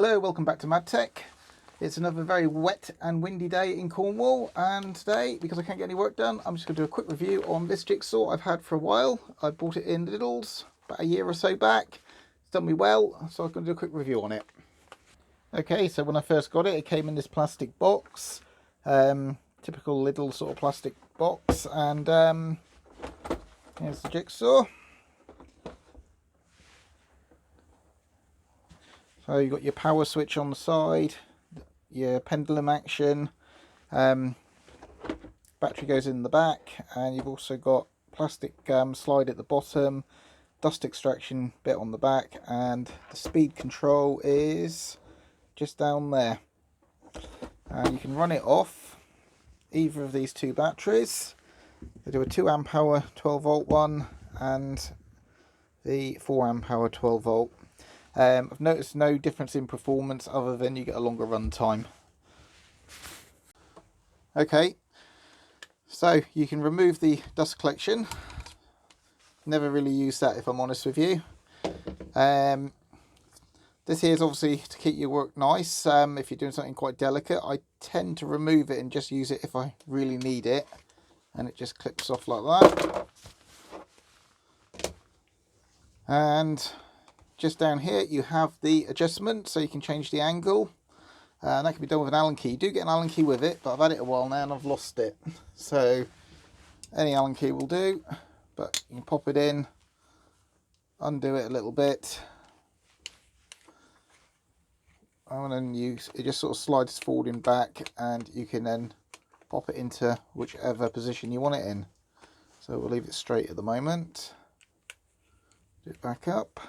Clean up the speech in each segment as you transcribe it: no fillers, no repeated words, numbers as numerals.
Hello, welcome back to MadTech. It's another very wet and windy day in Cornwall, and today, because I can't get any work done, I'm just going to do a quick review on this jigsaw I've had for a while. I bought it in Lidl's about a year or so back. It's done me well, so I'm going to do a quick review on it. Okay, so when I first got it, it came in this plastic box, typical Lidl sort of plastic box, and here's the jigsaw. So you've got your power switch on the side, your pendulum action, battery goes in the back, and you've also got plastic slide at the bottom, dust extraction bit on the back, and the speed control is just down there. And you can run it off either of these two batteries. They do a 2 amp hour 12 volt one and the 4 amp hour 12 volt. I've noticed no difference in performance other than you get a longer run time. Okay, so you can remove the dust collection. Never really used that, if I'm honest with you. This here is obviously to keep your work nice. If you're doing something quite delicate, I tend to remove it and just use it if I really need it, and it just clips off like that. And just down here you have the adjustment, so you can change the angle, and that can be done with an Allen key. You do get an Allen key with it, but I've had it a while now and I've lost it, so any Allen key will do. But you can pop it in, undo it a little bit, and then it just sort of slides forward and back, and you can then pop it into whichever position you want it in. So we'll leave it straight at the moment, do it back up.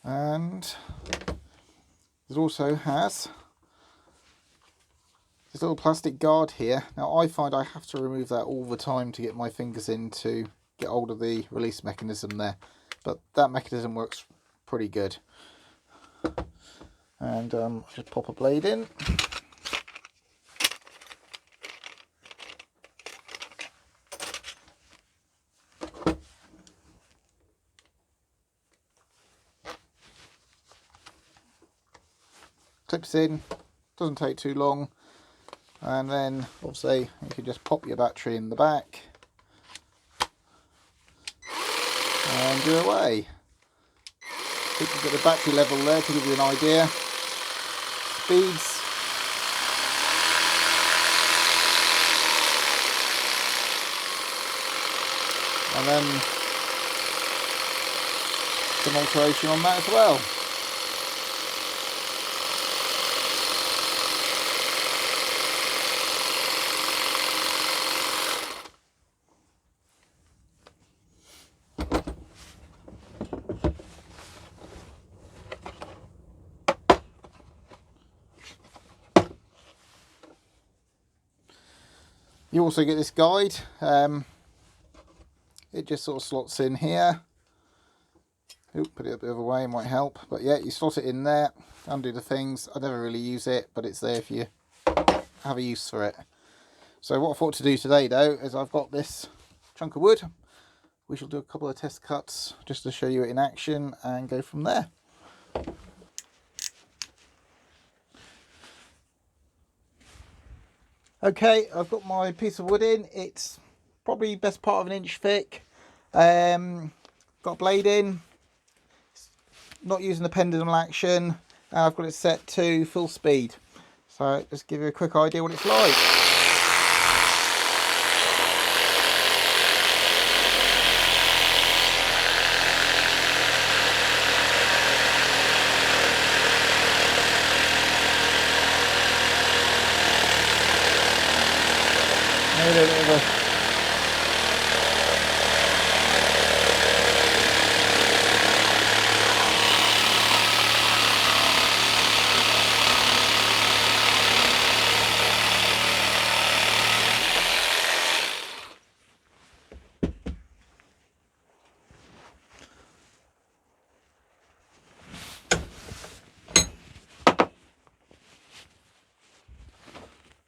And it also has this little plastic guard here. Now I find I have to remove that all the time to get my fingers in to get hold of the release mechanism there, but that mechanism works pretty good. And just pop a blade in. Clips in, doesn't take too long, and then obviously you can just pop your battery in the back and do away. You can get the battery level there to give you an idea. Speeds. And then some alteration on that as well. You also get this guide. It just sort of slots in here. Oop, put it a bit of a way, might help. But yeah, you slot it in there, undo the things. I never really use it, but it's there if you have a use for it. So what I thought to do today though, is I've got this chunk of wood. We shall do a couple of test cuts just to show you it in action and go from there. Okay, I've got my piece of wood in. It's probably best part of an inch thick. Got a blade in. Not using the pendulum action. And I've got it set to full speed. So just give you a quick idea what it's like.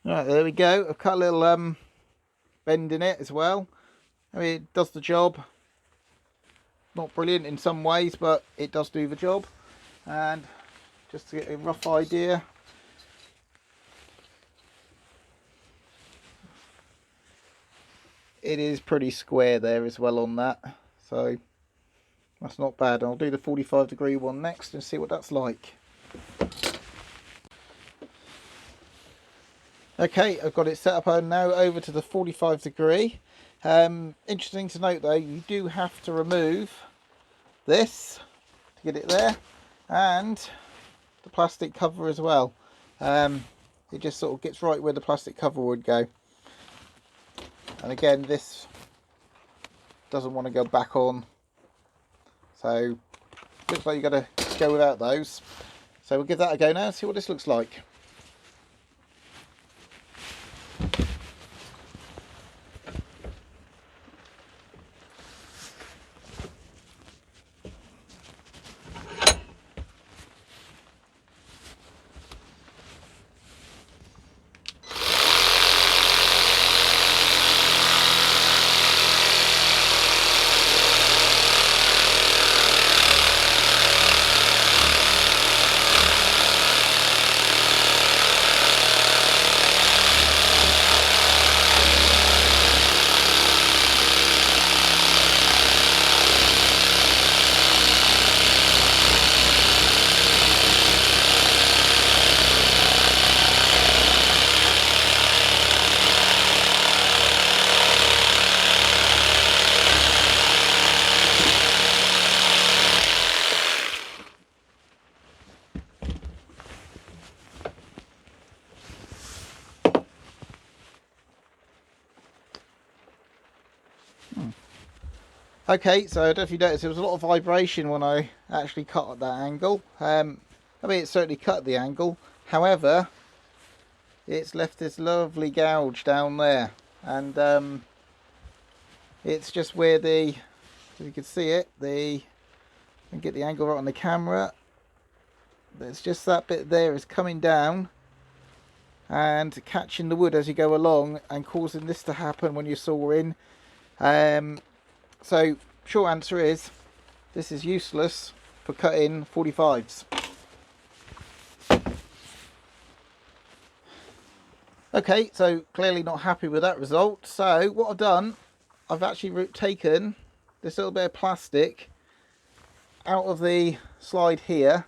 Right, there we go. I've cut a little bend in it as well. I mean, it does the job. not brilliant in some ways, but it does do the job. And just to get a rough idea, it is pretty square there as well on that, so that's not bad. I'll do the 45-degree one next and see what that's like. Okay, I've got it set up now over to the 45-degree. Interesting to note though, you do have to remove this to get it there, and the plastic cover as well. It just sort of gets right where the plastic cover would go. And again, this doesn't want to go back on, so looks like you've got to go without those. So we'll give that a go now and see what this looks like. Okay, so I don't know if you noticed, there was a lot of vibration when I actually cut at that angle. I mean, it certainly cut the angle. However, it's left this lovely gouge down there. And it's just where the, if you can see it, and get the angle right on the camera. There's just that bit there is coming down and catching the wood as you go along and causing this to happen when you're sawing. So short answer is this is useless for cutting 45s. Okay, so clearly not happy with that result. So what I've done, I've actually taken this little bit of plastic out of the slide here,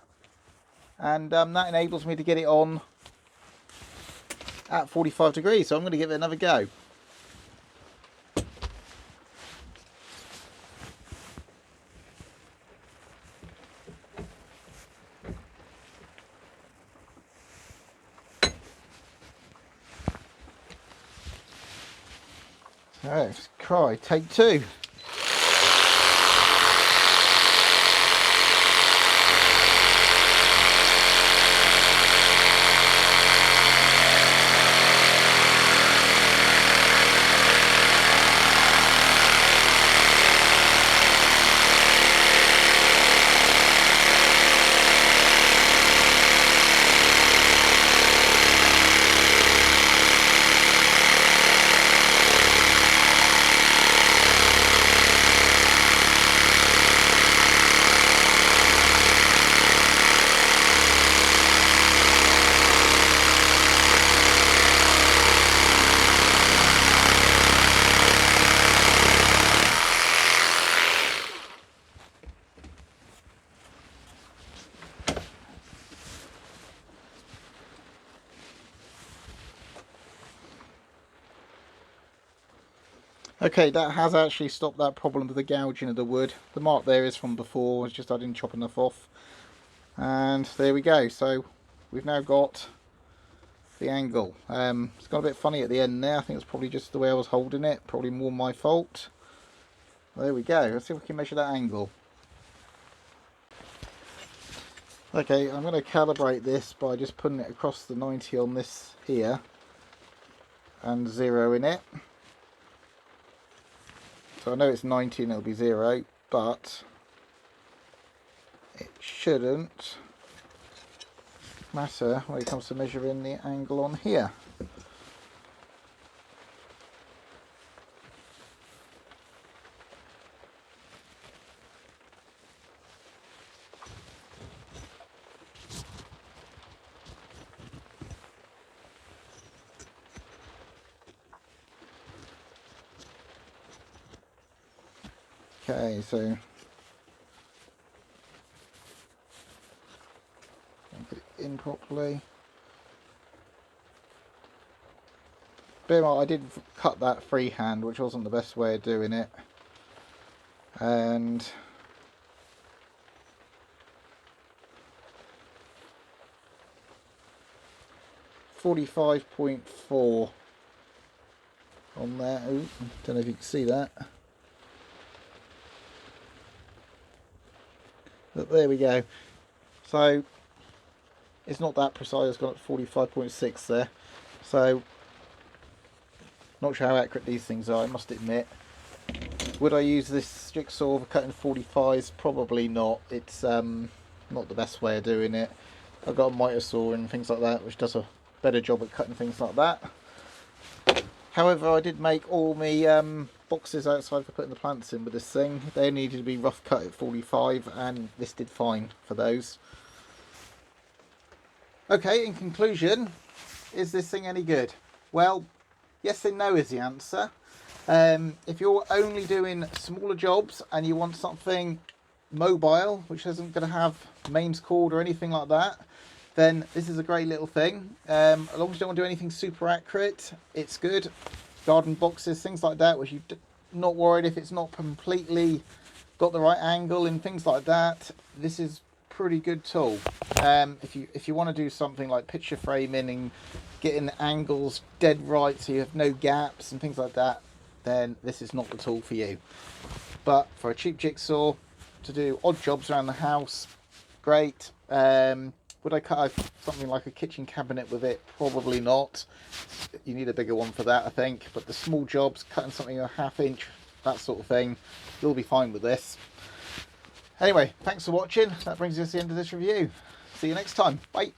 and that enables me to get it on at 45 degrees. So I'm going to give it another go. Let's try take two. Okay, that has actually stopped that problem with the gouging of the wood. The mark there is from before, it's just I didn't chop enough off. And there we go, so we've now got the angle. It's got a bit funny at the end there. I think it's probably just the way I was holding it, probably more my fault. There we go, let's see if we can measure that angle. Okay, I'm going to calibrate this by just putting it across the 90 on this here and zeroing it. So I know it's 90 and it'll be 0, but it shouldn't matter when it comes to measuring the angle on here. Okay, so put it in properly. Bear in mind, I did cut that freehand, which wasn't the best way of doing it. And 45.4 on there. Ooh, don't know if you can see that. But there we go. So it's not that precise. It's got 45.6 there. So not sure how accurate these things are, I must admit. Would I use this jigsaw for cutting 45s? Probably not. It's not the best way of doing it. I've got a miter saw and things like that, which does a better job at cutting things like that. However, I did make all my boxes outside for putting the plants in with this thing. They needed to be rough cut at 45, and this did fine for those. Okay, in conclusion, is this thing any good? Well, yes and no is the answer. If you're only doing smaller jobs and you want something mobile, which isn't going to have mains cord or anything like that, then this is a great little thing. As long as you don't want to do anything super accurate, it's good. Garden boxes, things like that, which you're not worried if it's not completely got the right angle and things like that, this is pretty good tool. If you want to do something like picture framing and getting the angles dead right so you have no gaps and things like that, then this is not the tool for you. But for a cheap jigsaw to do odd jobs around the house, great. Would I cut something like a kitchen cabinet with it? Probably not. You need a bigger one for that, I think. But the small jobs, cutting something a ½ inch, that sort of thing, you'll be fine with this. Anyway, thanks for watching. That brings us to the end of this review. See you next time. Bye.